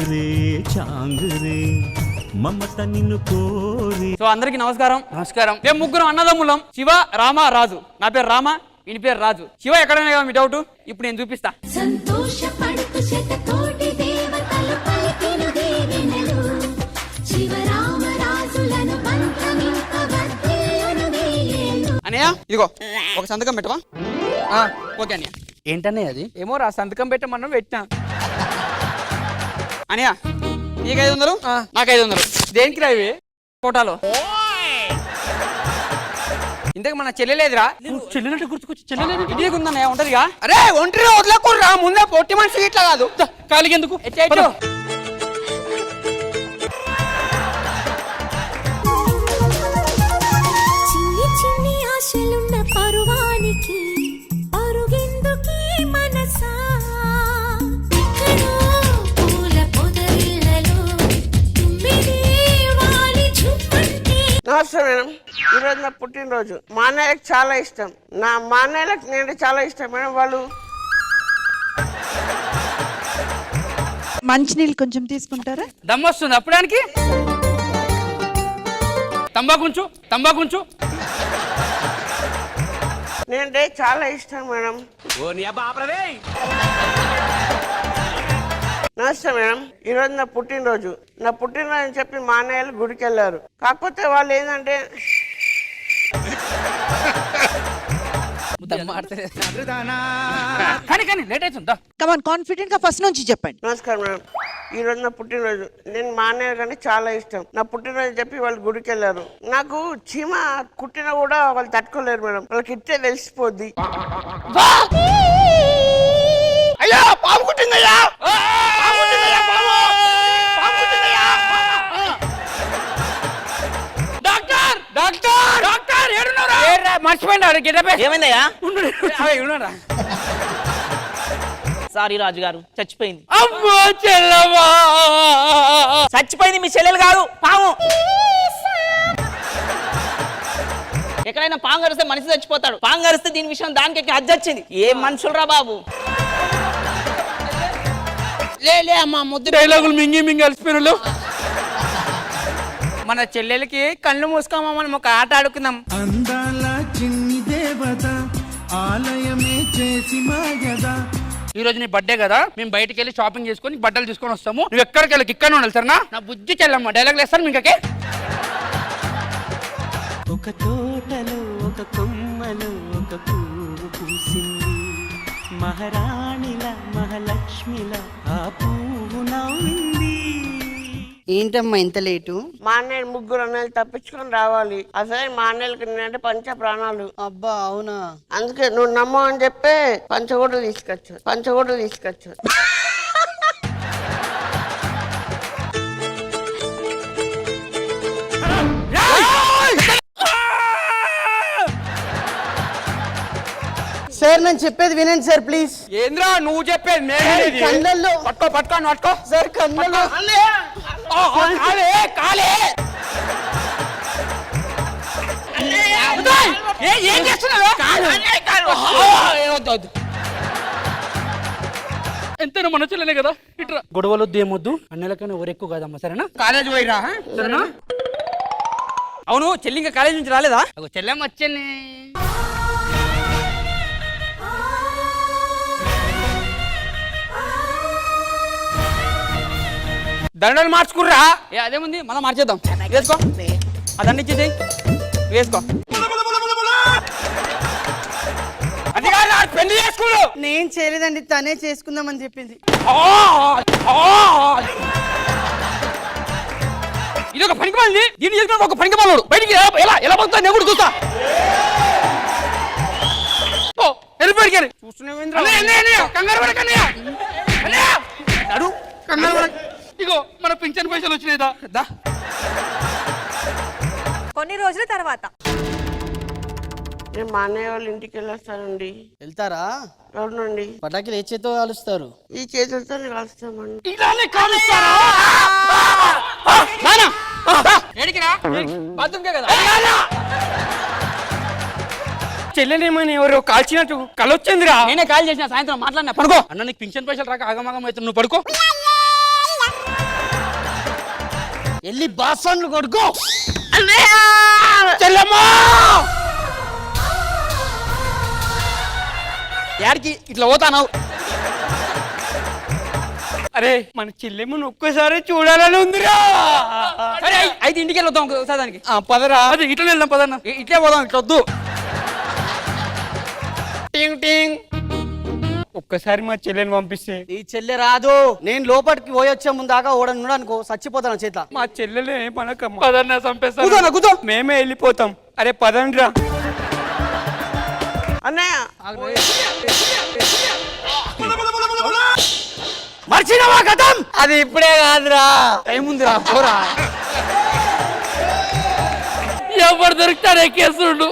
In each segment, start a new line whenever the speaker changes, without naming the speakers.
రే చాంగురే మమత నిన్ను కోరి.
సో అందరికి నమస్కారం. మేము ముగ్గురు అన్నదమ్ములం, శివ, రామ, రాజు. నా పేరు రామ, ఈయన పేరు రాజు. శివ ఎక్కడైనా కదా మీ డౌట్, ఇప్పుడు నేను చూపిస్తా. అన్నయ్య ఇదిగో ఒక సంతకం పెట్టవా? ఓకే అన్నయ్య.
ఏంటన్నయ్య అది?
ఏమో రా సంతకం పెట్టమన్నా పెట్టినా. అన్నయ్య నీకు 500, నాకు 500. దేనికి రా ఇవి? ఫోటోలో. ఇంతకు మన చెల్లెలేదురా.
చెల్లెలంటే గుర్తుకొచ్చి చెల్లెలేదు
ఇంటికి ఉందన్నయ్య, ఉంటదిగా.
అరే ఒంటరి వదలకుర్రా, ముందే పొట్టి మనిషి ఇట్లా కాదు. కాలికి ఎందుకు?
నమస్తే మేడం. ఈరోజు నా పుట్టినరోజు. మా అన్నయ్యకి చాలా ఇష్టం. మా అన్నయ్యలకు నేను చాలా ఇష్టం మేడం. వాళ్ళు
మంచినీళ్ళు కొంచెం తీసుకుంటారా?
దమ్మొస్తుంది అప్పుడానికి. తంబాకుంచు
నేనంటే చాలా ఇష్టం మేడం. నమస్తే మేడం. ఈరోజు నా పుట్టినరోజు అని చెప్పి మా అన్నయ్యలు గుడికి వెళ్ళారు. కాకపోతే వాళ్ళు ఏంటంటే
కమాన్ కాన్ఫిడెంట్ గా ఫస్ట్ నుంచి చెప్పండి.
నమస్కారం మేడం. ఈరోజు నా పుట్టినరోజు. నేను మా అన్నయ్య కంటే చాలా ఇష్టం. నా పుట్టినరోజు చెప్పి వాళ్ళు గుడికి వెళ్ళారు. నాకు చీమ కుట్టినా కూడా వాళ్ళు తట్టుకోలేరు మేడం. వాళ్ళకి ఇట్టే తెలిసిపోద్ది. అయ్యా పాము కుట్టిందయ్యా,
మర్చిపోయినా.
ఏమైందయ్యా?
సారీ రాజుగారు, చచ్చిపోయింది.
చచ్చిపోయింది మీ చెల్లెలు కాదు, పాము.
ఎక్కడైనా పాము కరిస్తే మనిషి చచ్చిపోతాడు, పాము కరిస్తే దీని విషయం దానికి హజ్జొచ్చింది. ఏం మనుషులరా బాబు.
లే అమ్మా, ముద్దు
డైలాగులు మింగి కలిసిపోయిన.
మన చెల్లెలకి కళ్ళు మూసుకోమని ఒక ఆట ఆడుకుందాం.
అందాల చిన్ని దేవత ఆలయమే చేసి మాయదా.
ఈ రోజు నీ బర్త్డే కదా, మేము బయటికి వెళ్ళి షాపింగ్ చేసుకొని బట్టలు తీసుకొని వస్తాము. నువ్వు ఎక్కడికి వెళ్ళి ఇక్కడ ఉండాలి సరేనా? నా బుజ్జి చెల్లమ్మ డైలాగ్ వేస్తాను మీకే.
ఒక తోటలో ఒక కొమ్మలో ఒక పువ్వు పూసింది, మహారాణిల మహాలక్ష్మిల ఆ పువ్వు నవ్వింది.
ఏంటమ్మా ఇంత లేటు?
మా అన్నయ్య ముగ్గురు అన్నయ్యలు తప్పించుకొని రావాలి. అసలే మా అన్నయ్యలకి నేనంటే పంచ ప్రాణాలు.
అబ్బా అవునా?
అందుకే నువ్వు నమ్మవు అని చెప్పి పంచగోడలు తీసుకొచ్చు.
సార్ నేను చెప్పేది వినండి సార్ ప్లీజ్.
ఏంద్రా నువ్వు చెప్పేది?
కళ్ళల్లో
పట్టుకో
సార్, కళ్ళల్లో
కాలే. ఏం చేస్తున్నావు? ఎంతైనా మన చెల్లెనే కదా. ఇట్రా గొడవలొద్దు, ఏమొద్దు. అన్నెలకైనా ఊరెక్కువ కదమ్మా సరేనా? కాలేజ్ పోయిరా సరేనా? అవును చెల్లి ఇంకా కాలేజ్ నుంచి రాలేదా? చెల్లెమ్మ వచ్చాను. దండలు మార్చుకుర్రా. అదేముంది మళ్ళీ మార్చేద్దాం. వేసుకో, ఆ దండ ఇచ్చేసేయి, వేసుకో. అది కాదు పెళ్లి చేసుకోడు.
నేను చేయలేదండి, తనే చేసుకుందామని చెప్పింది.
ఇది ఒక పనికి మాలింది. దీన్ని చేసుకుని ఒక పనికి మాలోడు బయటికి ఎలా పడుతుంది నేను కూడా చూస్తా. వెళ్ళిపోయాడు కంగారు పడకన్నయ్య, కంగారు పడక. ఇగో మన పింఛన్ పైసలు వచ్చినాయిదా.
కొన్ని రోజుల తర్వాత
నేను మా అన్నయ్య వాళ్ళ ఇంటికి వెళ్ళొస్తానండి.
వెళ్తారా?
అవునండి.
పటాకులు ఏ చేతితో కాలుస్తారు?
ఈ చేతులతోనే కలుస్తామండి.
చెల్లెనేమని ఎవరు కాల్చినట్టు కలొచ్చిందిరా. నేనే కాల్ చేసిన సాయంత్రం మాట్లాడినా. పడుకో అన్న, నీకు పింఛన్ పైసలు రాక ఆగమాగం అవుతుంది, నువ్వు పడుకో.
వెళ్ళి బాసన్లు కొడుకో.
చెల్లమ్మా యాడికి ఇట్లా పోతాను? అరే మన చెల్లెమ్మను ఒక్కసారి చూడాలని ఉందిరా.
సరే అయితే ఇంటికి వెళ్దాం ఒకసారి దానికి.
పదరా.
అది ఇట్లా వెళ్దాం పదన్న.
ఇట్లే పోదాం, ఇట్లా వద్దు. టింగ్ టింగ్. ఒక్కసారి మా చెల్లెని పంపిస్తే.
ఈ చెల్లె రాదు. నేను లోపలికి పోయొచ్చే ముందాగా ఓడను అనుకో చచ్చిపోతాను చేత.
మా చెల్లెలే మనకమ్మ.
పదన్న చంపేస్తాను.
కూర్చో మేమే వెళ్ళిపోతాం. అరే పదండ్రా.
అన్నయ్య
మర్చినవా కథం?
అది ఇప్పుడే కాదురా, టైం ఉందిరా, పోరా.
ఎవరు దొరుకుతాడు ఎక్కేస్తుండు.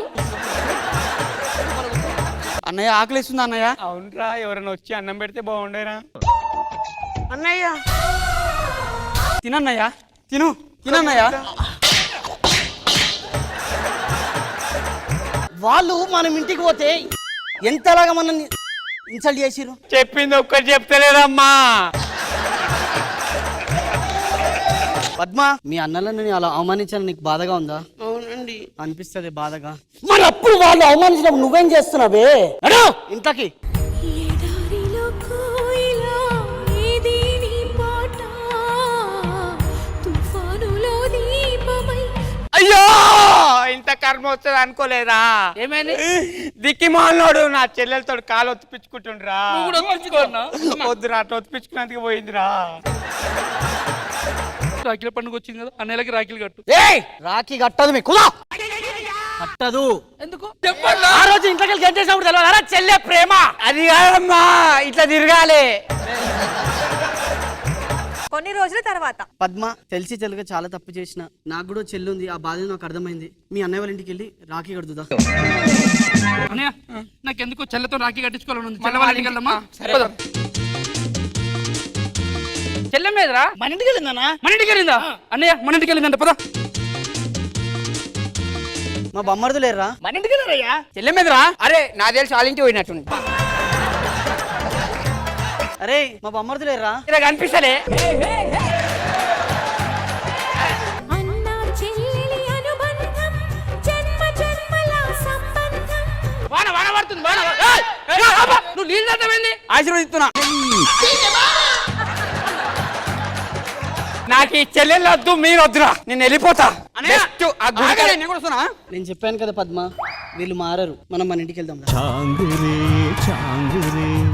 అన్నయ్య ఆకలిస్తుంది అన్నయ్య. అవునరా, ఎవరైనా వచ్చి అన్నం పెడితే బాగుండేరా.
అన్నయ్య
తినన్నయ్య, తినన్నయ్య.
వాళ్ళు మనం ఇంటికి పోతే ఎంతలాగా మనల్ని ఇన్సల్ట్ చేసిరు.
చెప్పింది ఒక్కటి చెప్తలేదమ్మా.
పద్మ, మీ అన్నలను నేను అలా అవమానించాలని నీకు బాధగా ఉందా?
అవునండి.
అనిపిస్తుంది బాధగా. మరి అప్పుడు వాళ్ళు అవమానించినప్పుడు నువ్వేం చేస్తున్నావే? అడు ఇంట్లోకి.
ఎడారిలో కోయిలా ఏది నీ పాట, తుఫానులో దీపమై.
అయ్యో, ఇంత కర్మ వస్తుంది అనుకోలేదా?
ఏమైంది?
దిక్కి మాలోడు నా చెల్లెలతో కాలు ఒత్తిపించుకుంటుండ్రా.
నువ్వు కూడా ఒత్తిపించుకోన్నా?
వద్దురా, అట్లా ఒత్తిపించుకున్నందుకు పోయిందిరా.
రాఖీల పండుగ వచ్చింది కదా, అన్నయ్యలకి రాఖీలు కట్టు.
ఏయ్, రాఖీ కట్టదు మీకు కట్టదు.
ఎందుకు
ఆ రోజు ఇంట్లోకి వెళ్ళి గంటేసినప్పుడు తెలియదా చెల్లె ప్రేమ?
అది కాదమ్మా, ఇట్లా తిరగాలి.
కొన్ని రోజుల తర్వాత
పద్మ, తెలిసి తెలుగు చాలా తప్పు చేసిన. నాకు కూడా చెల్లి ఉంది, ఆ బాధ నాకు అర్థమైంది. మీ అన్నయ్య వాళ్ళ ఇంటికి వెళ్ళి రాఖీ కడుతుందా?
అన్నయ్య నాకెందుకు చెల్లెతో రాఖీ కట్టించుకోవాలని ఉంది. చెల్లె వాళ్ళ ఇంటికి వెళ్దామా? పద. చెల్లె మీదరా?
మన ఇంటికి వెళ్ళిందన్నా?
మన ఇంటికి వెళ్ళిందా? అన్నయ్య మన ఇంటికి వెళ్ళిందంట, పద.
మా బొమ్మర్దు లేరా?
మన ఇంటికి వెళ్ళారయ్యా. చెల్లె మీదరా? అరే నా తెలిసి వాళ్ళ ఇంటికి పోయినట్టుంది.
అరే మా బొమ్మర్దు లేరా?
ఇలా కనిపిస్తలే.
అన్న చెల్లెలి అనుబంధం, జన్మ జన్మల సంబంధం.
వాన వాన పడుతుంది, వాన. నువ్వు నీళ్ళు తట్టమైంది.
ఆశీర్వదిస్తున్నా. నాకు ఈ చెల్లెలు వద్దు, మీరు వద్దురా, నేను వెళ్ళిపోతా. Next ఆ గుడికాడ నేను కూడా వస్తున్నా.
నేను చెప్పాను కదా పద్మ, వీళ్ళు మారరు. మనం మన ఇంటికి వెళ్దాం.
చాంగురే చాంగురే